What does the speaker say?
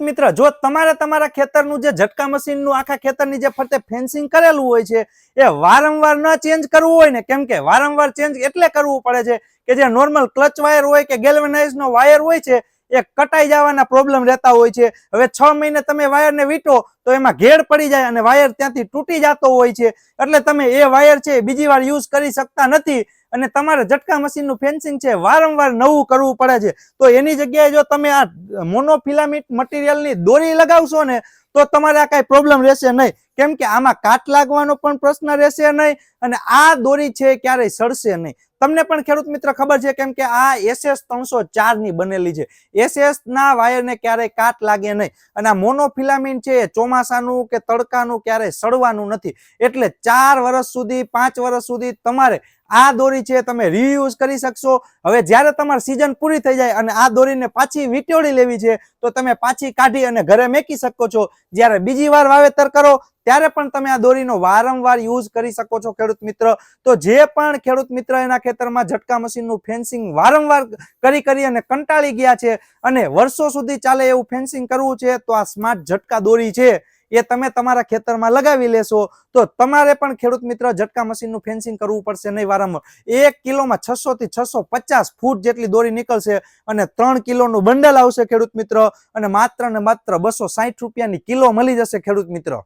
મિત્ર, જો તમારે તમારા ખેતરનું જે ઝટકા મશીનનું આખા ખેતરની જે ફરતે ફેન્સિંગ કરેલું હોય છે એ વારંવાર ન ચેન્જ કરવું હોય ને, કેમ કે વારંવાર ચેન્જ એટલે કરવું પડે છે કે જે નોર્મલ ક્લચ વાયર હોય કે ગેલ્વેનાઇઝનો વાયર હોય છે એ કટાઈ જવાના પ્રોબ્લેમ રહેતા હોય છે. હવે 6 મહિને તમે વાયરને વીંટો તો એમાં ઘેડ પડી જાય અને વાયર ત્યાંથી તૂટી જતો હોય છે, એટલે તમે એ વાયર છે બીજી વાર યુઝ કરી શકતા નથી અને તમારે ઝટકા મશીનનું ફેન્સિંગ છે વારંવાર નવું કરવું પડે છે. તો એની જગ્યાએ જો તમે આ મોનોફિલામેન્ટ મટીરિયલની દોરી લગાવશો ને તો તમારે આ કાંઈ પ્રોબ્લેમ રહેશે નહીં, કેમ કે આમાં કાટ લાગવાનો પણ પ્રશ્ન રહેશે નહીં અને આ દોરી છે ક્યારેય સડશે નહીં. તમને પણ ખેડૂત મિત્ર ખબર છે, કેમ કે આ SS 304 ની બનેલી છે. SS ના વાયરને ક્યારેય કાટ લાગે નહીં અને આ મોનોફિલામેન્ટ છે ચોમાસાનું કે તડકાનું ક્યારેય સડવાનું નથી. એટલે 4 વર્ષ સુધી 5 વર્ષ સુધી તમારે આ દોરી છે તમે રીયુઝ કરી શકશો. હવે જ્યારે તમારી સીઝન પૂરી થઈ જાય અને આ દોરીને પાછી વીંટોળી લેવી છે તો તમે પાછી કાઢી અને ઘરે મેકી શકો છો. જ્યારે બીજી વાર વાવેતર કરો ત્યારે પણ તમે આ દોરીનો વારંવાર યુઝ કરી શકો છો ખેડૂત મિત્ર. તો જે પણ ખેડૂત મિત્ર એના ખેતરમાં ઝટકા મશીનનું ફેન્સિંગ વારંવાર કરી અને કંટાળી ગયા છે અને વર્ષો સુધી ચાલે એવું ફેન્સિંગ કરવું છે તો આ સ્માર્ટ ઝટકા દોરી છે એ તમે તમારા ખેતરમાં લગાવી લેશો તો તમારે પણ ખેડૂત મિત્ર ઝટકા મશીનનું ફેન્સિંગ કરવું પડશે નહીં વારંવાર. 1 કિલોમાં 600 થી 650 ફૂટ જેટલી દોરી નીકળશે અને 3 કિલોનું બંડલ આવશે ખેડૂત મિત્ર અને માત્ર ને માત્ર 260 રૂપિયાની કિલો મળી જશે ખેડૂત મિત્ર.